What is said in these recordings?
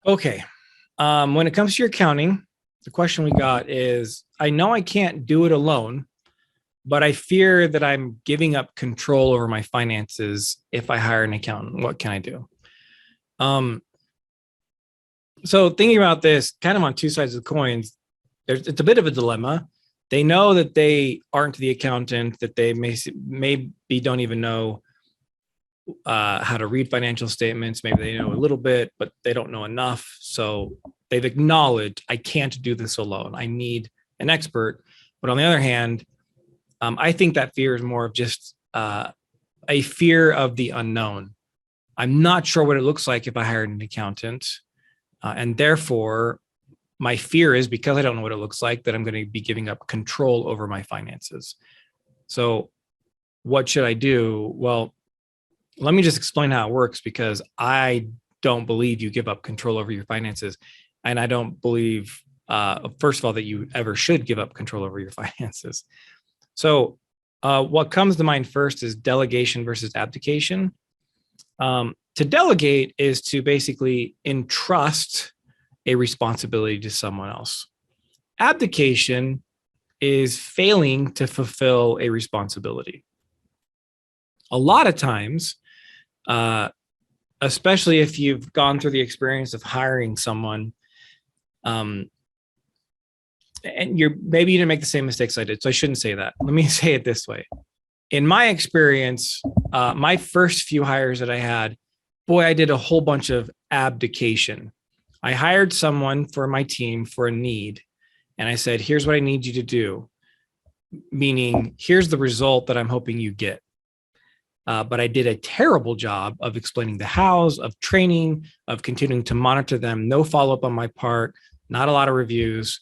Okay. When it comes to your accounting, the question we got is, I know I can't do it alone, but I fear that I'm giving up control over my finances if I hire an accountant. What can I do? Um, so thinking about this kind of on two sides of the coins, it's a bit of a dilemma. They know that they aren't the accountant, that they maybe don't even know how to read financial statements. Maybe they know a little bit, but they don't know enough. So they've acknowledged, I can't do this alone. I need an expert. But on the other hand, I think that fear is more of just a fear of the unknown. I'm not sure what it looks like if I hired an accountant. And therefore, my fear is, because I don't know what it looks like, that I'm going to be giving up control over my finances. So what should I do? Well, let me just explain how it works, because I don't believe you give up control over your finances. And I don't believe, first of all, that you ever should give up control over your finances. So what comes to mind first is delegation versus abdication. To delegate is to basically entrust a responsibility to someone else. Abdication is failing to fulfill a responsibility. A lot of times, especially if you've gone through the experience of hiring someone, and maybe you didn't make the same mistakes I did, so I shouldn't say that. Let me say it this way. In my experience, my first few hires that I had, boy, I did a whole bunch of abdication. I hired someone for my team for a need, and I said, here's what I need you to do, meaning here's the result that I'm hoping you get. But I did a terrible job of explaining the hows, of training, of continuing to monitor them. No follow-up on my part, not a lot of reviews.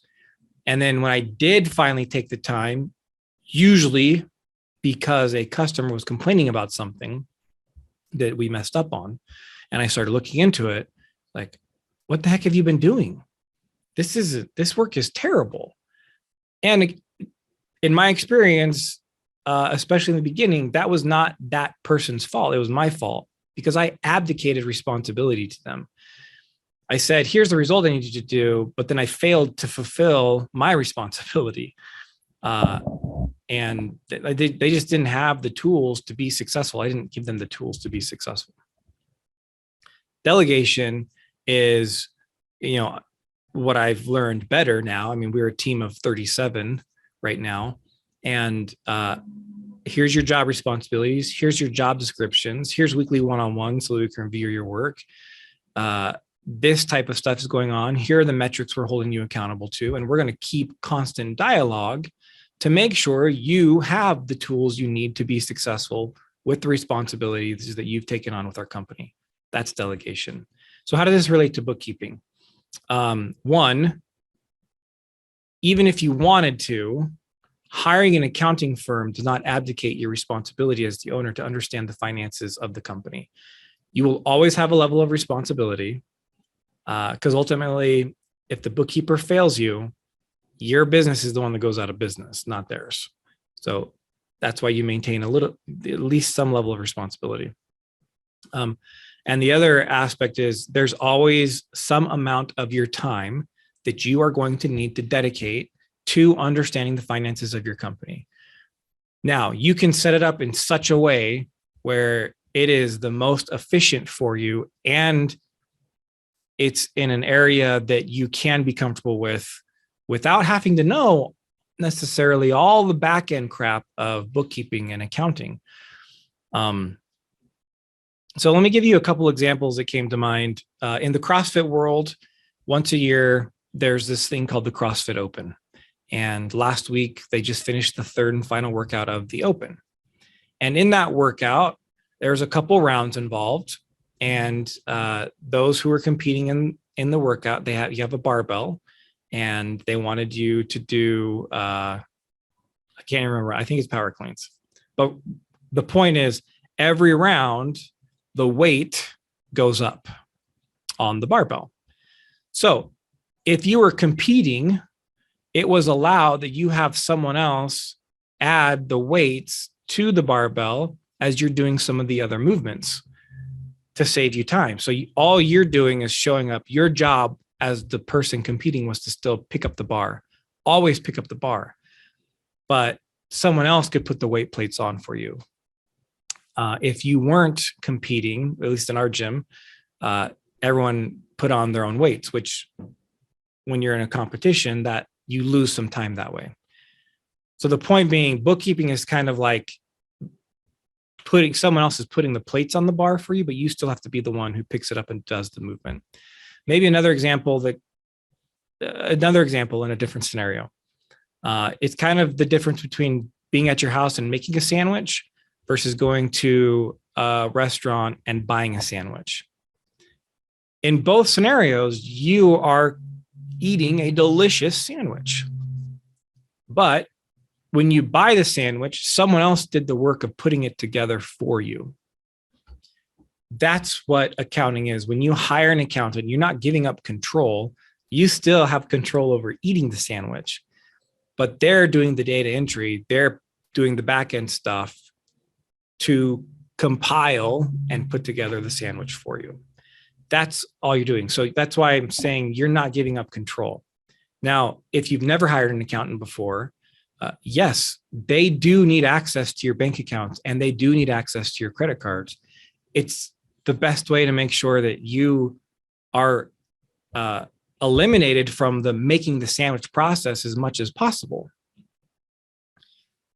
And then when I did finally take the time, usually because a customer was complaining about something that we messed up on, and I started looking into it, like, what the heck have you been doing? This work is terrible. And in my experience, especially in the beginning, that was not that person's fault. It was my fault, because I abdicated responsibility to them. I said, here's the result I need you to do, but then I failed to fulfill my responsibility. And they just didn't have the tools to be successful. I didn't give them the tools to be successful. Delegation is, what I've learned better now. I mean, we're a team of 37 right now. And here's your job responsibilities. Here's your job descriptions. Here's weekly one-on-one so we can review your work. This type of stuff is going on. Here are the metrics we're holding you accountable to. And we're going to keep constant dialogue to make sure you have the tools you need to be successful with the responsibilities that you've taken on with our company. That's delegation. So how does this relate to bookkeeping? One, even if you wanted to, hiring an accounting firm does not abdicate your responsibility as the owner to understand the finances of the company. You will always have a level of responsibility, because ultimately, if the bookkeeper fails you, your business is the one that goes out of business, not theirs. So that's why you maintain at least some level of responsibility. And the other aspect is there's always some amount of your time that you are going to need to dedicate to understanding the finances of your company. Now, you can set it up in such a way where it is the most efficient for you, and it's in an area that you can be comfortable with without having to know necessarily all the back end crap of bookkeeping and accounting. So let me give you a couple examples that came to mind. In the CrossFit world, once a year, there's this thing called the CrossFit Open. And last week, they just finished the third and final workout of the Open. And in that workout, there's a couple rounds involved. And those who are competing in the workout, you have a barbell, and they wanted you to do, I can't remember, I think it's power cleans. But the point is, every round, the weight goes up on the barbell. So if you were competing, it was allowed that you have someone else add the weights to the barbell as you're doing some of the other movements. to save you time. So all you're doing is showing up. Your job as the person competing was to still pick up the bar, always pick up the bar. But someone else could put the weight plates on for you. If you weren't competing, at least in our gym, everyone put on their own weights, which when you're in a competition, that you lose some time that way. So the point being, bookkeeping is kind of like someone else is putting the plates on the bar for you, but you still have to be the one who picks it up and does the movement. Maybe another example in a different scenario. It's kind of the difference between being at your house and making a sandwich versus going to a restaurant and buying a sandwich. In both scenarios, you are eating a delicious sandwich. But when you buy the sandwich, someone else did the work of putting it together for you. That's what accounting is. When you hire an accountant, you're not giving up control. You still have control over eating the sandwich, but they're doing the data entry. They're doing the back end stuff to compile and put together the sandwich for you. That's all you're doing. So that's why I'm saying you're not giving up control. Now, if you've never hired an accountant before, yes, they do need access to your bank accounts and they do need access to your credit cards. It's the best way to make sure that you are eliminated from the making the sandwich process as much as possible.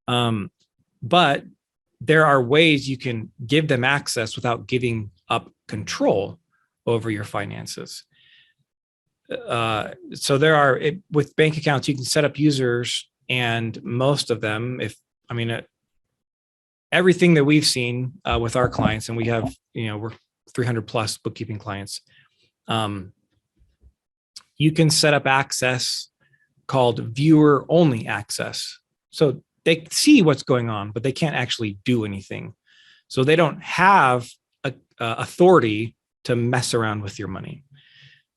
But there are ways you can give them access without giving up control over your finances. So there are, with bank accounts, you can set up users, and most of them, everything that we've seen with our clients, and we have, we're 300 plus bookkeeping clients. You can set up access called viewer only access. So they see what's going on, but they can't actually do anything. So they don't have authority to mess around with your money.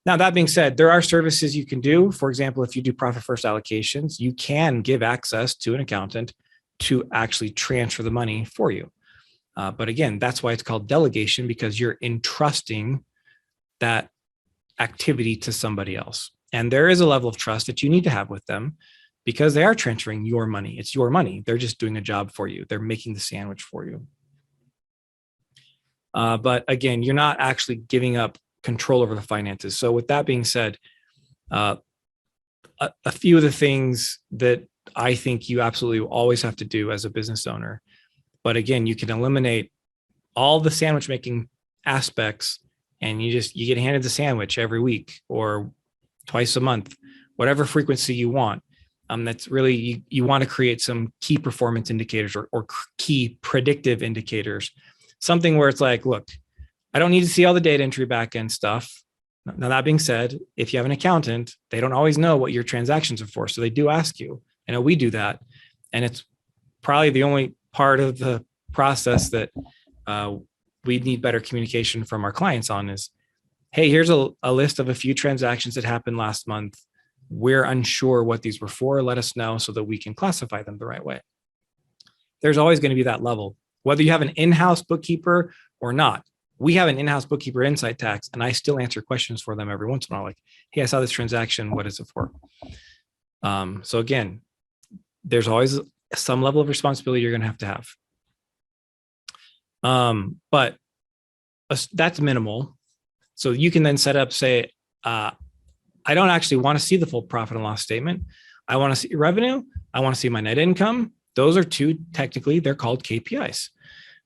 Now, that being said, there are services you can do. For example, if you do profit first allocations, you can give access to an accountant to actually transfer the money for you. But again, that's why it's called delegation, because you're entrusting that activity to somebody else. And there is a level of trust that you need to have with them because they are transferring your money. It's your money. They're just doing a job for you. They're making the sandwich for you. But again, you're not actually giving up control over the finances. So with that being said, a few of the things that I think you absolutely always have to do as a business owner, but again, you can eliminate all the sandwich making aspects and you get handed the sandwich every week or twice a month, whatever frequency you want. That's really, you want to create some key performance indicators or key predictive indicators, something where it's like, look, I don't need to see all the data entry backend stuff. Now, that being said, if you have an accountant, they don't always know what your transactions are for. So they do ask you. I know we do that. And it's probably the only part of the process that we need better communication from our clients on is, hey, here's a list of a few transactions that happened last month. We're unsure what these were for. Let us know so that we can classify them the right way. There's always going to be that level, whether you have an in-house bookkeeper or not. We have an in-house bookkeeper, Incite Tax, and I still answer questions for them every once in a while. Like, hey, I saw this transaction. What is it for? So again, there's always some level of responsibility you're going to have. But that's minimal. So you can then set up, say, I don't actually want to see the full profit and loss statement. I want to see revenue. I want to see my net income. Those are two, technically, they're called KPIs.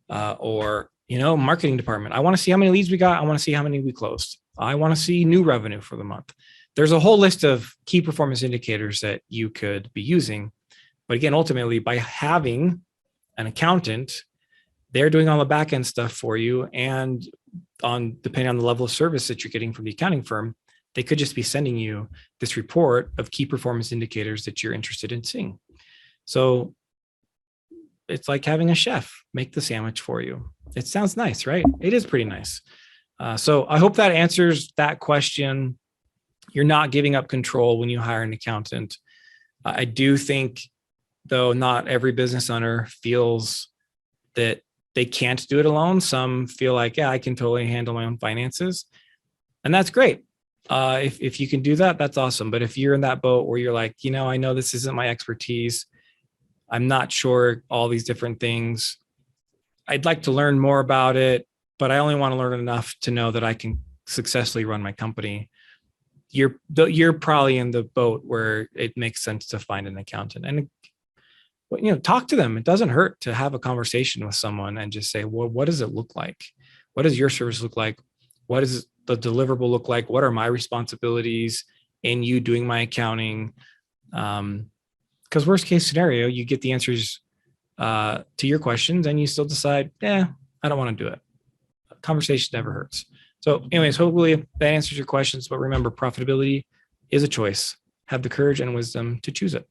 Or marketing department. I want to see how many leads we got. I want to see how many we closed. I want to see new revenue for the month. There's a whole list of key performance indicators that you could be using. But again, ultimately, by having an accountant, they're doing all the back end stuff for you. And depending on the level of service that you're getting from the accounting firm, they could just be sending you this report of key performance indicators that you're interested in seeing. So it's like having a chef make the sandwich for you. It sounds nice, right? It is pretty nice. So I hope that answers that question. You're not giving up control when you hire an accountant. I do think, though, not every business owner feels that they can't do it alone. Some feel like, yeah, I can totally handle my own finances. And that's great. If you can do that, that's awesome. But if you're in that boat where you're like, I know this isn't my expertise, I'm not sure all these different things, I'd like to learn more about it, but I only want to learn enough to know that I can successfully run my company. You're probably in the boat where it makes sense to find an accountant and talk to them. It doesn't hurt to have a conversation with someone and just say, well, what does it look like? What does your service look like? What does the deliverable look like? What are my responsibilities in you doing my accounting? Because worst case scenario, you get the answers to your questions and you still decide, I don't want to do it. Conversation never hurts. So anyways, hopefully that answers your questions, but remember, profitability is a choice. Have the courage and wisdom to choose it.